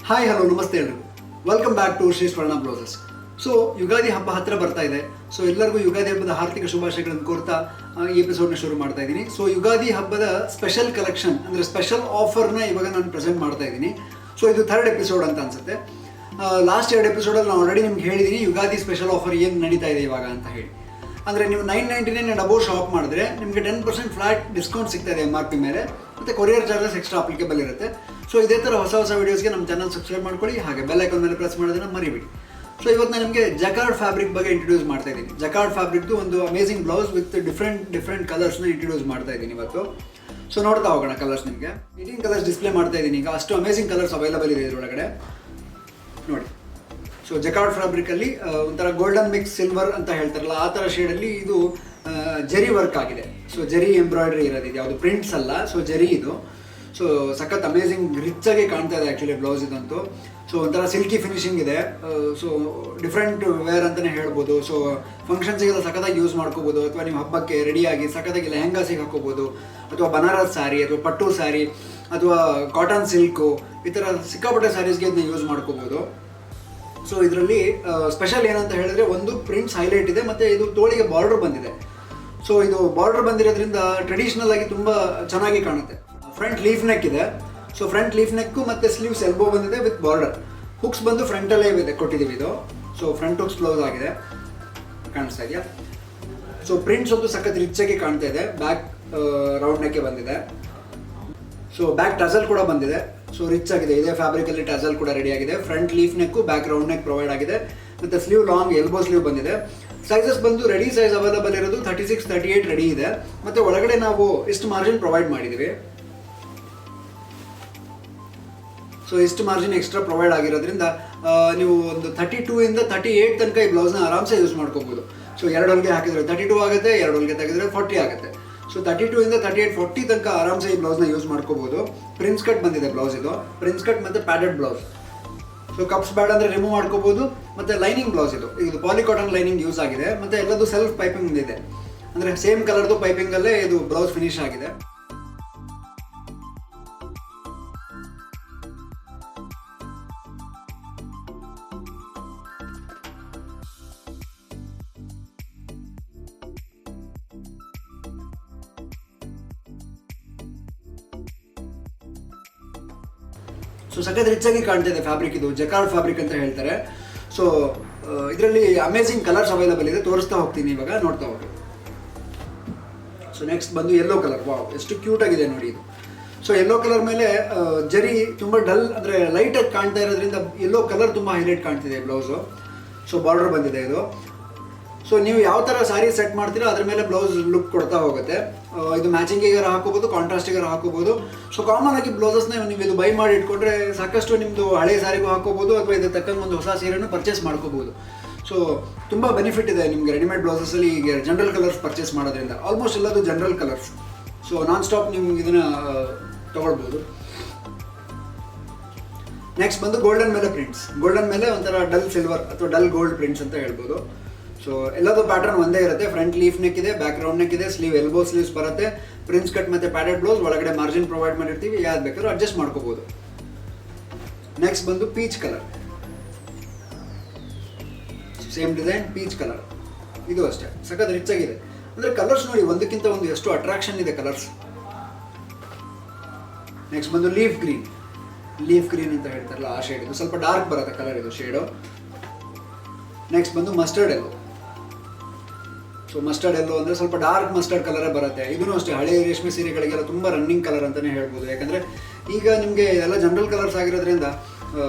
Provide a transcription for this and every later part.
Hi hello ನಮಸ್ತೆ ಎಲ್ರಿಗೂ. Welcome back to Shri ಸ್ವರ್ಣ ಬ್ಲೌಸಸ್. ಸೊ ಯುಗಾದಿ ಹಬ್ಬ ಹತ್ತಿರ ಬರ್ತಾ ಇದೆ. ಸೊ ಎಲ್ಲರಿಗೂ ಯುಗಾದಿ ಹಬ್ಬದ ಹಾರ್ದಿಕ ಶುಭಾಶಯಗಳನ್ನು ಕೋರ್ತಾ ಈ ಎಪಿಸೋಡ್ನ ಶುರು ಮಾಡ್ತಾ ಇದ್ದೀನಿ. ಸೊ ಯುಗಾದಿ ಹಬ್ಬದ ಸ್ಪೆಷಲ್ ಕಲೆಕ್ಷನ್ ಅಂದರೆ ಸ್ಪೆಷಲ್ ಆಫರ್ನ ಇವಾಗ ನಾನು ಪ್ರೆಸೆಂಟ್ ಮಾಡ್ತಾ ಇದ್ದೀನಿ. ಸೊ ಇದು ಥರ್ಡ್ ಎಪಿಸೋಡ್ ಅಂತ ಅನ್ಸುತ್ತೆ. ಲಾಸ್ಟ್ 2 ಎಪಿಸೋಡಲ್ಲಿ ನಾನು ಆಲ್ರೆಡಿ ನಿಮ್ಗೆ ಹೇಳಿದ್ದೀನಿ ಯುಗಾದಿ ಸ್ಪೆಷಲ್ ಆಫರ್ ಏನು ನಡೀತಾ ಇದೆ ಇವಾಗ ಅಂತ ಹೇಳಿ. ಅಂದರೆ ನೀವು 999 ಅಂಡ್ ಅಬೌವ್ ಶಾಪ್ ಮಾಡಿದ್ರೆ ನಿಮಗೆ 10% ಫ್ಲಾಟ್ ಡಿಸ್ಕೌಂಟ್ ಸಿಗ್ತಾ ಇದೆ MRP ಮೇಲೆ, ಮತ್ತು ಕೊರಿಯರ್ ಚಾರ್ಜಸ್ ಎಕ್ಸ್ಟ್ರಾ ಅಪ್ಲಿಕೇಬಲ್ ಇರುತ್ತೆ. ಸೊ ಇದೇ ಥರ ಹೊಸ ವೀಡಿಯೋಸ್ಗೆ ನಮ್ಮ ಚಾನಲ್ ಸಬ್ಸ್ಕ್ರೈಬ್ ಮಾಡ್ಕೊಳ್ಳಿ, ಹಾಗೆ ಬೆಲ್ ಐಕಾನ್ ಮೇಲೆ ಪ್ರೆಸ್ ಮಾಡೋದನ್ನ ಮರಿಬೇಡಿ. ಸೊ ಇವತ್ತು ನಾನು ನಿಮಗೆ ಜಕಾರ್ಡ್ ಫ್ಯಾಬ್ರಿಕ್ ಬಗ್ಗೆ ಇಂಟ್ರೊಡ್ಯೂಸ್ ಮಾಡ್ತಾ ಇದ್ದೀನಿ. ಜಕಾರ್ಡ್ ಫ್ಯಾಬ್ರಿಕ್ದು ಒಂದು ಅಮೇಸಿಂಗ್ ಬ್ಲೌಸ್ ವಿತ್ ಡಿಫ್ರೆಂಟ್ ಕಲರ್ಸ್ನ ಇಂಟ್ರೊಡ್ಯೂಸ್ ಮಾಡ್ತಾ ಇದ್ದೀನಿ ಇವತ್ತು. ಸೊ ನೋಡ್ತಾ ಹೋಗೋಣ ಕಲರ್ಸ್. ನಿಮಗೆ 18 ಕಲರ್ಸ್ ಡಿಸ್ಪ್ಲೇ ಮಾಡ್ತಾ ಇದ್ದೀನಿ ಈಗ. ಅಷ್ಟು ಅಮೇಸಿಂಗ್ ಕಲರ್ಸ್ ಅವೈಲಬಲ್ ಇದೆ ಇದರೊಳಗಡೆ ನೋಡಿ. ಸೊ ಜಕಾರ್ಡ್ ಫ್ಯಾಬ್ರಿಕಲ್ಲಿ ಒಂಥರ ಗೋಲ್ಡನ್ ಮಿಕ್ಸ್ ಸಿಲ್ವರ್ ಅಂತ ಹೇಳ್ತಾರಲ್ಲ ಆ ಥರ ಶೇಡಲ್ಲಿ ಇದು ಜರಿ ವರ್ಕ್ ಆಗಿದೆ. ಸೊ ಜರಿ ಎಂಬ್ರಾಯ್ಡ್ರಿ ಇರೋದು, ಯಾವುದು ಪ್ರಿಂಟ್ಸ್ ಅಲ್ಲ. ಸೊ ಜರಿ ಇದು. ಸೊ ಸಖತ್ ಅಮೇಸಿಂಗ್ ರಿಚ್ಚಾಗಿ ಕಾಣ್ತಾ ಇದೆ ಆ್ಯಕ್ಚುಲಿ ಬ್ಲೌಸ್ ಇದಂತೂ. ಸೊ ಒಂಥರ ಸಿಲ್ಕಿ ಫಿನಿಶಿಂಗ್ ಇದೆ. ಸೊ ಡಿಫ್ರೆಂಟ್ ವೇರ್ ಅಂತಲೇ ಹೇಳ್ಬೋದು. ಸೊ ಫಂಕ್ಷನ್ಸಿಗೆಲ್ಲ ಸಖತ್ತಾಗಿ ಯೂಸ್ ಮಾಡ್ಕೋಬೋದು, ಅಥವಾ ನೀವು ಹಬ್ಬಕ್ಕೆ ರೆಡಿಯಾಗಿ ಸಖತ್ತಾಗಿ ಲೆಹಂಗಾಸಿಗೆ ಹಾಕೋಬೋದು, ಅಥವಾ ಬನಾರಸ್ ಸ್ಯಾರಿ, ಅಥವಾ ಪಟ್ಟು ಸ್ಯಾರಿ, ಅಥವಾ ಕಾಟನ್ ಸಿಲ್ಕು, ಈ ಥರ ಸಿಕ್ಕಾಪಟ್ಟೆ ಸ್ಯಾರೀಸ್ಗೆ ಇದನ್ನ ಯೂಸ್ ಮಾಡ್ಕೋಬೋದು. ಸೊ ಇದರಲ್ಲಿ ಸ್ಪೆಷಲ್ ಏನಂತ ಹೇಳಿದ್ರೆ, ಒಂದು ಪ್ರಿಂಟ್ಸ್ ಹೈಲೈಟ್ ಇದೆ, ಮತ್ತು ಇದು ತೋಳಿಗೆ ಬಾರ್ಡರ್ ಬಂದಿದೆ. ಸೊ ಇದು ಬಾರ್ಡರ್ ಬಂದಿರೋದ್ರಿಂದ ಟ್ರೆಡಿಷ್ನಲ್ ಆಗಿ ತುಂಬ ಚೆನ್ನಾಗಿ ಕಾಣುತ್ತೆ. ಫ್ರಂಟ್ ಲೀಫ್ ನೆಕ್ ಇದೆ. ಸೊ ಫ್ರಂಟ್ ಲೀಫ್ ನೆಕ್ಕು ಮತ್ತು ಸ್ಲೀವ್ಸ್ ಎಲ್ಬೋ ಬಂದಿದೆ ವಿತ್ ಬಾರ್ಡರ್. ಹುಕ್ಸ್ ಬಂದು ಫ್ರಂಟಲ್ಲೇ ಇದೆ ಕೊಟ್ಟಿದ್ದೀವಿ ಇದು. ಸೊ ಫ್ರಂಟ್ ಹುಕ್ಸ್ ಬ್ಲೌಸ್ ಆಗಿದೆ, ಕಾಣಿಸ್ತಾ ಇದೆಯಾ? ಸೊ ಪ್ರಿಂಟ್ಸ್ ಒಂದು ಸಖತ್ ರಿಚ್ಚಾಗಿ ಕಾಣ್ತಾ ಇದೆ. ಬ್ಯಾಕ್ ರೌಂಡ್ ನೆಕ್ಕೆ ಬಂದಿದೆ. ಸೊ ಬ್ಯಾಕ್ ಟಸಲ್ ಕೂಡ ಬಂದಿದೆ. ಸೊ ರಿಚ್ ಆಗಿದೆ. ಇದೇ ಫ್ಯಾಬ್ರಿಕಲ್ಲಿ ಟಸಲ್ ಕೂಡ ರೆಡಿ ಆಗಿದೆ. ಫ್ರಂಟ್ ಲೀಫ್ ನೆಕ್ಕು ಬ್ಯಾಕ್ ರೌಂಡ್ ನೆಕ್ ಪ್ರೊವೈಡ್ ಆಗಿದೆ, ಮತ್ತು ಸ್ಲೀವ್ ಲಾಂಗ್ ಎಲ್ಬೋ ಸ್ಲೀವ್ ಬಂದಿದೆ. ಸೈಜಸ್ ಬಂದು ರೆಡಿ ಸೈಜ್ ಅವೈಲಬಲ್ ಇರೋದು 36, 38 ರೆಡಿ ಇದೆ. ಮತ್ತು ಒಳಗಡೆ ನಾವು ಇಷ್ಟು ಮಾರ್ಜಿನ್ ಪ್ರೊವೈಡ್ ಮಾಡಿದ್ದೀವಿ. ಸೊ ಇಷ್ಟು ಮಾರ್ಜಿನ್ ಎಕ್ಸ್ಟ್ರಾ ಪ್ರೊವೈಡ್ ಆಗಿರೋದ್ರಿಂದ ನೀವು ಒಂದು 32 ಇಂದ 38 ತನಕ ಈ ಬ್ಲೌಸ್ನ ಆರಾಮ್ಸೆ ಯೂಸ್ ಮಾಡ್ಕೋಬೋದು. ಸೊ 2 ಹೊಲಿಗೆ ಹಾಕಿದ್ರೆ 32 ಆಗುತ್ತೆ, 2 ಹೊಲಿಗೆ ತೆಗೆದ್ರೆ 40 ಆಗುತ್ತೆ. ಸೊ 32 ಇಂದ 38, 40 ತನಕ ಆರಾಮ್ಸೆ ಈ ಬ್ಲೌಸ್ನ ಯೂಸ್ ಮಾಡ್ಕೋಬೋದು. ಪ್ರಿನ್ಸ್ ಕಟ್ ಬಂದಿದೆ ಬ್ಲೌಸ್ ಇದು. ಪ್ರಿನ್ಸ್ ಕಟ್ ಮತ್ತು ಪ್ಯಾಡೆಡ್ ಬ್ಲೌಸ್. ಸೊ ಕಪ್ಸ್ ಬೇಡ ಅಂದರೆ ರಿಮೂವ್ ಮಾಡ್ಕೋಬೋದು. ಮತ್ತು ಲೈನಿಂಗ್ ಬ್ಲೌಸ್ ಇದು ಪಾಲಿಕಾಟನ್ ಲೈನಿಂಗ್ ಯೂಸ್ ಆಗಿದೆ, ಮತ್ತು ಎಲ್ಲದು ಸೆಲ್ಫ್ ಪೈಪಿಂಗ್ ಇದೆ. ಅಂದರೆ ಸೇಮ್ ಕಲರ್ದು ಪೈಪಿಂಗಲ್ಲೇ ಇದು ಬ್ಲೌಸ್ ಫಿನಿಶ್ ಆಗಿದೆ. ಸೊ ಸಖತ್ ರಿಚ್ಚಾಗಿ ಕಾಣ್ತಿದೆ ಫ್ಯಾಬ್ರಿಕ್. ಇದು ಜಕಾರ್ಡ್ ಫ್ಯಾಬ್ರಿಕ್ ಅಂತ ಹೇಳ್ತಾರೆ. ಸೊ ಇದರಲ್ಲಿ ಅಮೇಸಿಂಗ್ ಕಲರ್ಸ್ ಅವೈಲಬಲ್ ಇದೆ, ತೋರಿಸ್ತಾ ಹೋಗ್ತೀನಿ ಇವಾಗ, ನೋಡ್ತಾ ಹೋಗಿ. ಸೊ ನೆಕ್ಸ್ಟ್ ಬಂದು ಯೆಲ್ಲೋ ಕಲರ್. ವಾವ್, ಎಷ್ಟು ಕ್ಯೂಟ್ ಆಗಿದೆ ನೋಡಿ ಇದು. ಸೊ ಯೆಲ್ಲೋ ಕಲರ್ ಮೇಲೆ ಜರಿ ತುಂಬ ಡಲ್ ಅಂದರೆ ಲೈಟಾಗಿ ಕಾಣ್ತಾ ಇರೋದ್ರಿಂದ ಯೆಲ್ಲೋ ಕಲರ್ ತುಂಬ ಹೈಲೈಟ್ ಕಾಣ್ತಿದೆ ಬ್ಲೌಸು. ಸೊ ಬಾರ್ಡರ್ ಬಂದಿದೆ ಇದು. ಸೊ ನೀವು ಯಾವ ಥರ ಸ್ಯಾರಿ ಸೆಟ್ ಮಾಡ್ತೀರೋ ಅದ್ರ ಮೇಲೆ ಬ್ಲೌಸ್ ಲುಕ್ ಕೊಡ್ತಾ ಹೋಗುತ್ತೆ. ಇದು ಮ್ಯಾಚಿಂಗಿಗಾರ ಹಾಕೋಬೋದು, ಕಾಂಟ್ರಾಸ್ಟಿಗಾರ ಹಾಕೋಬೋದು. ಸೊ ಕಾಮನ್ ಆಗಿ ಬ್ಲೌಸಸ್ನ ನೀವು ಇದು ಬೈ ಮಾಡಿ ಇಟ್ಕೊಂಡ್ರೆ ಸಾಕಷ್ಟು ನಿಮ್ಮದು ಹಳೆ ಸ್ಯಾರಿಗೂ ಹಾಕೋಬೋದು, ಅಥವಾ ಇದಕ್ಕೆ ತಕ್ಕಂಗೆ ಒಂದು ಹೊಸ ಸೀರೆನೂ ಪರ್ಚೇಸ್ ಮಾಡ್ಕೋಬೋದು. ಸೊ ತುಂಬ ಬೆನಿಫಿಟ್ ಇದೆ ನಿಮಗೆ ರೆಡಿಮೇಡ್ ಬ್ಲೌಸಸ್ಸಲ್ಲಿ ಈಗ ಜನರಲ್ ಕಲರ್ಸ್ ಪರ್ಚೇಸ್ ಮಾಡೋದ್ರಿಂದ. ಆಲ್ಮೋಸ್ಟ್ ಎಲ್ಲದು general colours. So non stop ನಿಮ್ಗೆ ಇದನ್ನು ತೊಗೊಳ್ಬೋದು. ನೆಕ್ಸ್ಟ್ ಬಂದು ಗೋಲ್ಡನ್ ಮೇಲೆ ಪ್ರಿಂಟ್ಸ್. ಗೋಲ್ಡನ್ ಮೇಲೆ ಒಂಥರ ಡಲ್ ಸಿಲ್ವರ್ ಅಥವಾ ಡಲ್ ಗೋಲ್ಡ್ ಪ್ರಿಂಟ್ಸ್ ಅಂತ ಹೇಳ್ಬೋದು. ಸೊ ಎಲ್ಲದೂ ಪ್ಯಾಟರ್ನ್ ಒಂದೇ ಇರುತ್ತೆ. ಫ್ರಂಟ್ ಲೀಫ್ ನೆಕ್ ಇದೆ, ಬ್ಯಾಕ್ ರೌಂಡ್ ನೆಕ್ ಇದೆ, ಸ್ಲೀವ್ ಎಲ್ಬೋ ಸ್ಲೀವ್ಸ್ ಬರುತ್ತೆ, ಪ್ರಿನ್ಸ್ ಕಟ್ ಮತ್ತು ಪ್ಯಾಡೆಡ್ ಬ್ಲೌಸ್, ಒಳಗಡೆ ಮಾರ್ಜಿನ್ ಪ್ರೊವೈಡ್ ಮಾಡಿರ್ತೀವಿ. ಯಾವ್ದು ಬೇಕಾದ್ರೂ ಅಡ್ಜಸ್ಟ್ ಮಾಡ್ಕೋಬೋದು. ನೆಕ್ಸ್ಟ್ ಬಂದು peach colour. Same design, peach colour. ಇದು ಅಷ್ಟೇ ಸಖತ್ ರಿಚ್ ಆಗಿದೆ. ಅಂದರೆ ಕಲರ್ಸ್ ನೋಡಿ, ಒಂದಕ್ಕಿಂತ ಒಂದು ಎಷ್ಟು ಅಟ್ರಾಕ್ಷನ್ ಇದೆ ಕಲರ್ಸ್. ನೆಕ್ಸ್ಟ್ ಬಂದು ಲೀಫ್ ಗ್ರೀನ್. ಲೀಫ್ ಗ್ರೀನ್ ಅಂತ ಹೇಳ್ತಾರಲ್ಲ ಆ ಶೇಡ್. ಇದು ಸ್ವಲ್ಪ ಡಾರ್ಕ್ ಬರುತ್ತೆ ಕಲರ್ ಇದು ಶೇಡು. ನೆಕ್ಸ್ಟ್ ಬಂದು ಮಸ್ಟರ್ಡ್ ಎಲ್ಲೋ. ಸೊ ಮಸ್ಟರ್ಡ್ ಎಲ್ಲೋ ಅಂದರೆ ಸ್ವಲ್ಪ ಡಾರ್ಕ್ ಮಸ್ಟರ್ಡ್ ಕಲರೇ ಬರುತ್ತೆ. ಇದೂ ಅಷ್ಟೇ ಹಳೆ ರೇಷ್ಮೆ ಸೀರೆಗಳಿಗೆಲ್ಲ ತುಂಬ ರನ್ನಿಂಗ್ ಕಲರ್ ಅಂತಲೇ ಹೇಳ್ಬೋದು. ಯಾಕಂದರೆ ಈಗ ನಿಮಗೆ ಎಲ್ಲ ಜನರಲ್ ಕಲರ್ಸ್ ಆಗಿರೋದ್ರಿಂದ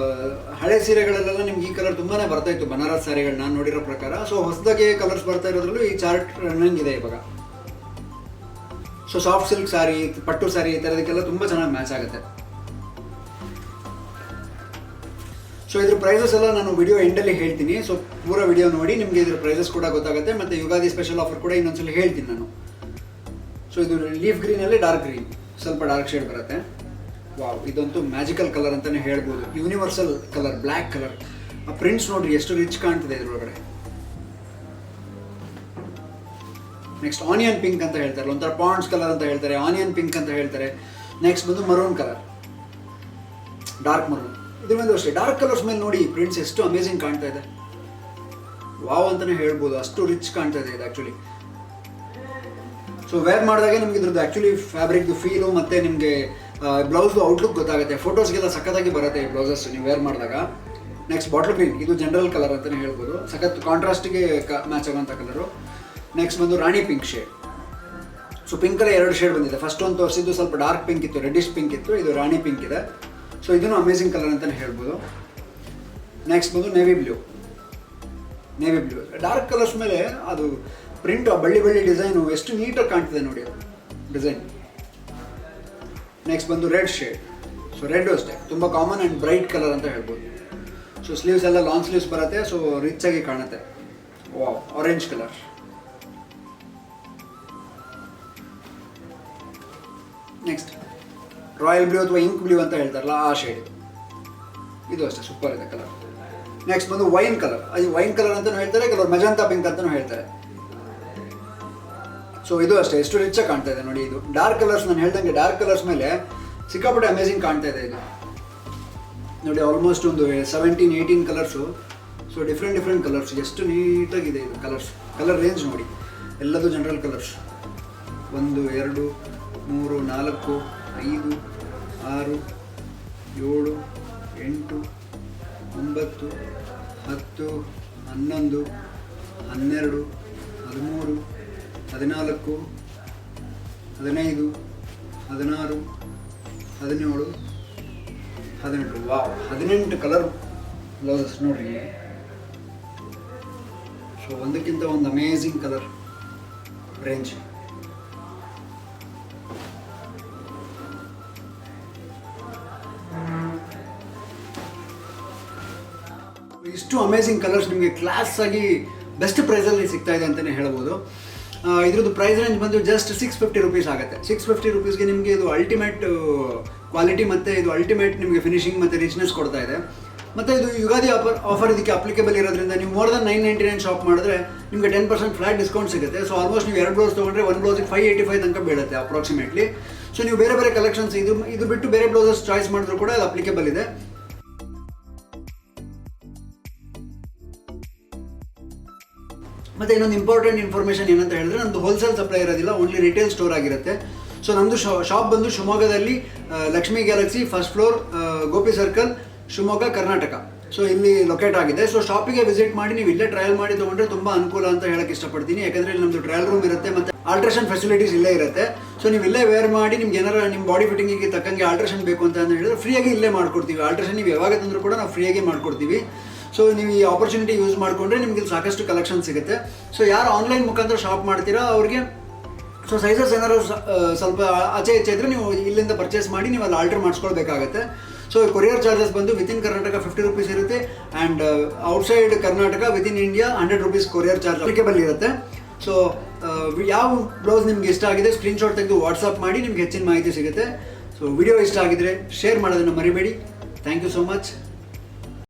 ಹಳೆ ಸೀರೆಗಳಲ್ಲೆಲ್ಲ ನಿಮ್ಗೆ ಈ ಕಲರ್ ತುಂಬಾ ಬರ್ತಾ ಇತ್ತು, ಬನಾರಸ್ ಸ್ಯಾರಿಗಳು ನಾನು ನೋಡಿರೋ ಪ್ರಕಾರ. ಸೊ ಹೊಸದಾಗಿ ಕಲರ್ಸ್ ಬರ್ತಾ ಇರೋದ್ರಲ್ಲೂ ಈ ಚಾರ್ಟ್ ರನ್ನಿಂಗ್ ಇದೆ ಇವಾಗ. ಸೊ ಸಾಫ್ಟ್ ಸಿಲ್ಕ್ ಸ್ಯಾರಿ, ಪಟ್ಟು ಸ್ಯಾರಿ, ಈ ಥರದಕ್ಕೆಲ್ಲ ತುಂಬ ಚೆನ್ನಾಗಿ ಮ್ಯಾಚ್ ಆಗುತ್ತೆ. ಸೊ ಇದ್ರ ಪ್ರೈಸಸ್ ಎಲ್ಲ ನಾನು ವಿಡಿಯೋ ಎಂಡಲ್ಲಿ ಹೇಳ್ತೀನಿ. ಸೊ ಪೂರ ವಿಡಿಯೋ ನೋಡಿ ನಿಮಗೆ ಇದ್ರ ಪ್ರೈಸಸ್ ಕೂಡ ಗೊತ್ತಾಗುತ್ತೆ, ಮತ್ತು ಯುಗಾದಿ ಸ್ಪೆಷಲ್ ಆಫರ್ ಕೂಡ ಇನ್ನೊಂದ್ಸಲ ಹೇಳ್ತೀನಿ ನಾನು. ಸೊ ಇದು ಲೀಫ್ ಗ್ರೀನಲ್ಲಿ ಡಾರ್ಕ್ ಗ್ರೀನ್, ಸ್ವಲ್ಪ ಡಾರ್ಕ್ ಶೇಡ್ ಬರುತ್ತೆ. ವಾವ್, ಇದಂತೂ ಮ್ಯಾಜಿಕಲ್ ಕಲರ್ ಅಂತಲೇ ಹೇಳ್ಬೋದು. Universal colour, black colour. ಆ ಪ್ರಿಂಟ್ಸ್ ನೋಡ್ರಿ ಎಷ್ಟು ರಿಚ್ ಕಾಣ್ತಿದೆ ಇದ್ರೊಳಗಡೆ. ನೆಕ್ಸ್ಟ್ ಆನಿಯನ್ ಪಿಂಕ್ ಅಂತ ಹೇಳ್ತಾರೆ, ಒಂಥರ ಪಾಂಡ್ಸ್ ಕಲರ್ ಅಂತ ಹೇಳ್ತಾರೆ, ಆನಿಯನ್ ಪಿಂಕ್ ಅಂತ ಹೇಳ್ತಾರೆ. ನೆಕ್ಸ್ಟ್ ಬಂದು ಮರೂನ್ ಕಲರ್, ಡಾರ್ಕ್ ಮರೂನ್. ಇದ್ರ ಮೇಲೆ ಅಷ್ಟೇ ಡಾರ್ಕ್ ಕಲರ್ಸ್ ಮೇಲೆ ನೋಡಿ ಪ್ರಿಂಟ್ಸ್ ಎಷ್ಟು ಅಮೇಝಿಂಗ್ ಕಾಣ್ತಾ ಇದೆ, ವಾವ್ ಅಂತಲೇ ಹೇಳ್ಬೋದು, ಅಷ್ಟು ರಿಚ್ ಕಾಣ್ತಾ ಇದೆ ಇದು ಆ್ಯಕ್ಚುಲಿ. ಸೊ ವೇರ್ ಮಾಡಿದಾಗೆ ನಿಮ್ಗೆ ಇದ್ರದ್ದು ಆ್ಯಕ್ಚುಲಿ ಫ್ಯಾಬ್ರಿಕ್ದು ಫೀಲು ಮತ್ತು ನಿಮಗೆ ಬ್ಲೌಸ್ದು ಔಟ್ಲುಕ್ ಗೊತ್ತಾಗುತ್ತೆ. ಫೋಟೋಸ್ಗೆಲ್ಲ ಸಖತ್ತಾಗಿ ಬರುತ್ತೆ ಈ ಬ್ಲೌಸಸ್ ನೀವು ವೇರ್ ಮಾಡಿದಾಗ. ನೆಕ್ಸ್ಟ್ ಬಾಟ್ಲ್ ಗ್ರೀನ್, ಇದು ಜನರಲ್ ಕಲರ್ ಅಂತಲೇ ಹೇಳ್ಬೋದು, ಸಖತ್ ಕಾಂಟ್ರಾಸ್ಟಿಗೆ ಮ್ಯಾಚ್ ಆಗೋಂಥ ಕಲರು. ನೆಕ್ಸ್ಟ್ ಬಂದು ರಾಣಿ ಪಿಂಕ್ ಶೇಡ್. ಸೊ ಪಿಂಕಲ್ಲಿ 2 ಶೇಡ್ ಬಂದಿದೆ. ಫಸ್ಟ್ ಒಂದು ತೋರಿಸಿದ್ದು ಸ್ವಲ್ಪ ಡಾರ್ಕ್ ಪಿಂಕ್ ಇತ್ತು, ರೆಡ್ಡಿಶ್ ಪಿಂಕ್ ಇತ್ತು, ಇದು ರಾಣಿ ಪಿಂಕ್ ಇದೆ. ಸೊ ಇದನ್ನು ಅಮೇಝಿಂಗ್ ಕಲರ್ ಅಂತಲೇ ಹೇಳ್ಬೋದು. ನೆಕ್ಸ್ಟ್ ಬಂದು ನೇವಿ ಬ್ಲೂ. ಡಾರ್ಕ್ ಕಲರ್ಸ್ ಮೇಲೆ ಅದು ಪ್ರಿಂಟ್, ಬಳ್ಳಿ ಡಿಸೈನು ಎಷ್ಟು ನೀಟಾಗಿ ಕಾಣ್ತಿದೆ ನೋಡಿ ಅದು ಡಿಸೈನ್. ನೆಕ್ಸ್ಟ್ ಬಂದು ರೆಡ್ ಶೇಡ್. ಸೊ ರೆಡ್ ಅಷ್ಟೇ ತುಂಬ ಕಾಮನ್ ಆ್ಯಂಡ್ ಬ್ರೈಟ್ ಕಲರ್ ಅಂತ ಹೇಳ್ಬೋದು. ಸೊ ಸ್ಲೀವ್ಸ್ ಎಲ್ಲ ಲಾಂಗ್ ಸ್ಲೀವ್ಸ್ ಬರುತ್ತೆ, ಸೊ ರಿಚ್ ಆಗಿ ಕಾಣುತ್ತೆ. Wow, orange colour. Next royal blue ಅಥವಾ ಇಂಕ್ ಬ್ಲೂ ಅಂತ ಹೇಳ್ತಾರಲ್ಲ ಆ ಶೇಡ್, ಇದು ಅಷ್ಟೇ ಸೂಪರ್ ಇದೆ ಕಲರ್. ನೆಕ್ಸ್ಟ್ ಬಂದು ವೈನ್ ಕಲರ್. ಅದು ವೈನ್ ಕಲರ್ ಅಂತಲೂ ಹೇಳ್ತಾರೆ, ಕೆಲವರು ಮೆಜಂತಾ ಪಿಂಕ್ ಅಂತಲೂ ಹೇಳ್ತಾರೆ. ಸೊ ಇದು ಅಷ್ಟೇ ಎಷ್ಟು ರಿಚಾಗಿ ಕಾಣ್ತಾ ಇದೆ ನೋಡಿ. ಇದು ಡಾರ್ಕ್ ಕಲರ್ಸ್, ನಾನು ಹೇಳ್ದಂಗೆ ಡಾರ್ಕ್ ಕಲರ್ಸ್ ಮೇಲೆ ಸಿಕ್ಕಾಪಟ್ಟೆ ಅಮೇಝಿಂಗ್ ಕಾಣ್ತಾ ಇದೆ ಇದು ನೋಡಿ. ಆಲ್ಮೋಸ್ಟ್ ಒಂದು 17-18 ಕಲರ್ಸು. ಸೊ ಡಿಫ್ರೆಂಟ್ ಕಲರ್ಸ್, ಎಷ್ಟು ನೀಟಾಗಿದೆ ಇದು ಕಲರ್ ರೇಂಜ್ ನೋಡಿ. ಎಲ್ಲದು general colours. 1 2 3 4 5 6 7 8 9 10 11 12 13 14 15 16 17 18. Wow, 18 colour blouses ನೋಡ್ರಿ. ಸೊ ಒಂದಕ್ಕಿಂತ ಒಂದು ಅಮೇಝಿಂಗ್ ಕಲರ್ ರೇಂಜ್. ಇಷ್ಟು ಅಮೇಝಿಂಗ್ ಕಲರ್ಸ್ ನಿಮಗೆ ಕ್ಲಾಸ್ ಆಗಿ ಬೆಸ್ಟ್ ಪ್ರೈಸಲ್ಲಿ ಸಿಗ್ತಾ ಇದೆ ಅಂತಲೇ ಹೇಳ್ಬೋದು. ಇದ್ರದ್ದು ಪ್ರೈಸ್ ರೇಂಜ್ ಬಂದು ಜಸ್ಟ್ 650 ರುಪೀಸ್ ಆಗುತ್ತೆ. 650 ರುಪೀಸ್ಗೆ ನಿಮಗೆ ಇದು ಅಲ್ಟಿಮೇಟ್ ಕ್ವಾಲಿಟಿ ಮತ್ತು ಇದು ಅಲ್ಟಿಮೇಟ್ ನಿಮಗೆ ಫಿನಿಶಿಂಗ್ ಮತ್ತು ರಿಚ್ನೆಸ್ ಕೊಡ್ತಾ ಇದೆ. ಮತ್ತು ಇದು ಯುಗಾದಿ ಆಫರ್ ಇದಕ್ಕೆ ಅಪ್ಲಿಕೇಬಲ್ ಇರೋದ್ರಿಂದ ನೀವು ಮೋರ್ ದನ್ 999 ಶಾಪ್ ಮಾಡಿದ್ರೆ ನಿಮಗೆ 10% ಫ್ಲಾಟ್ ಡಿಸ್ಕೌಂಟ್ ಸಿಗುತ್ತೆ. ಸೊ ಆಲ್ಮೋಸ್ಟ್ ನೀವು 2 ಬ್ಲೌಸ್ ತೊಗೊಂಡ್ರೆ 1 ಬ್ಲೌಸಿಗೆ 585 ತನಕ ಬೀಳುತ್ತೆ ಅಪ್ರಾಕ್ಸಿಮೇಟ್ಲಿ. ಸೊ ನೀವು ಬೇರೆ ಕಲೆಕ್ಷನ್ಸ್ ಇದು ಬಿಟ್ಟು ಬೇರೆ ಬ್ಲೌಸಸ್ ಚಾಯ್ಸ್ ಮಾಡಿದ್ರು ಕೂಡ ಅದು ಅಪ್ಲಿಕೇಬಲ್ ಇದೆ. ಮತ್ತು ಇನ್ನೊಂದು ಇಂಪಾರ್ಟೆಂಟ್ ಇನ್ಫಾರ್ಮೇಷನ್ ಏನಂತ ಹೇಳಿದ್ರೆ, ನಮ್ಮದು ಹೋಲ್ಸೇಲ್ ಸಪ್ಲೈ ಇರೋದಿಲ್ಲ, ಓನ್ಲಿ ರಿಟೇಲ್ ಸ್ಟೋರ್ ಆಗಿರುತ್ತೆ. ಸೊ ನಮ್ಮದು ಶಾಪ್ ಬಂದು ಶಿವಮೊಗ್ಗದಲ್ಲಿ Lakshmi galaxy first floor, Gopi circle, Shivamogga, Karnataka. So ಇಲ್ಲಿ ಲೊಕೇಟ್ ಆಗಿದೆ. ಸೊ ಶಾಪಿಗೆ ವಿಸಿಟ್ ಮಾಡಿ ನೀವು ಇಲ್ಲೇ ಟ್ರಯಲ್ ಮಾಡಿ ತೊಗೊಂಡ್ರೆ ತುಂಬ ಅನುಕೂಲ ಅಂತ ಹೇಳಕ್ಕೆ ಇಷ್ಟಪಡ್ತೀನಿ. ಯಾಕಂದರೆ ಇಲ್ಲಿ ನಮ್ಮದು ಟ್ರಯಲ್ ರೂಮ್ ಇರುತ್ತೆ ಮತ್ತು ಆಲ್ಟ್ರೇಷನ್ ಫೆಸಿಲಿಟೀಸ್ ಇಲ್ಲೇ ಇರುತ್ತೆ. ಸೊ ನೀವು ಇಲ್ಲೇ ವೇರ್ ಮಾಡಿ ನಿಮ್ಗೆ ಏನಾರ ನಿಮ್ಮ ಬಾಡಿ ಫಿಟ್ಟಿಂಗಿಗೆ ತಕ್ಕಂಗೆ ಆಲ್ಟ್ರೇಷನ್ ಬೇಕು ಅಂತ ಹೇಳಿದ್ರೆ ಫ್ರೀಯಾಗಿ ಇಲ್ಲೇ ಮಾಡ್ಕೊಡ್ತೀವಿ. ಆಲ್ಟ್ರೇಷನ್ ನೀವು ಯಾವಾಗ ತಂದರೂ ಕೂಡ ನಾವು ಫ್ರೀಯಾಗಿ ಮಾಡ್ಕೊಡ್ತೀವಿ. ಸೊ ನೀವು ಈ ಆಪರ್ಚುನಿಟಿ ಯೂಸ್ ಮಾಡಿಕೊಂಡ್ರೆ ನಿಮಗೆ ಸಾಕಷ್ಟು ಕಲೆಕ್ಷನ್ ಸಿಗುತ್ತೆ. ಸೊ ಯಾರು ಆನ್ಲೈನ್ ಮುಖಾಂತರ ಶಾಪ್ ಮಾಡ್ತೀರಾ ಅವ್ರಿಗೆ ಸೊ ಸೈಜಸ್ ಏನಾದ್ರು ಸ್ವಲ್ಪ ಆಚೆ ಈಚೆ ಇದ್ದರೆ ನೀವು ಇಲ್ಲಿಂದ ಪರ್ಚೇಸ್ ಮಾಡಿ ನೀವು ಅಲ್ಲಿ ಆಲ್ಟರ್ ಮಾಡಿಸ್ಕೊಳ್ಬೇಕಾಗತ್ತೆ. ಸೊ ಕೊರಿಯರ್ ಚಾರ್ಜಸ್ ಬಂದು ವಿತಿನ್ ಕರ್ನಾಟಕ 50 ರುಪೀಸ್ ಇರುತ್ತೆ, and outside Karnataka within India 100 rupees courier charge applicable ಇರುತ್ತೆ. ಸೊ ಯಾವ ಬ್ಲೌಸ್ ನಿಮ್ಗೆ ಇಷ್ಟ ಆಗಿದೆ ಸ್ಕ್ರೀನ್ಶಾಟ್ ತೆಗೆದು ವಾಟ್ಸಪ್ ಮಾಡಿ, ನಿಮ್ಗೆ ಹೆಚ್ಚಿನ ಮಾಹಿತಿ ಸಿಗುತ್ತೆ. ಸೊ ವಿಡಿಯೋ ಇಷ್ಟ ಆಗಿದ್ರೆ ಶೇರ್ ಮಾಡೋದನ್ನು ಮರಿಬೇಡಿ. Thank you so much.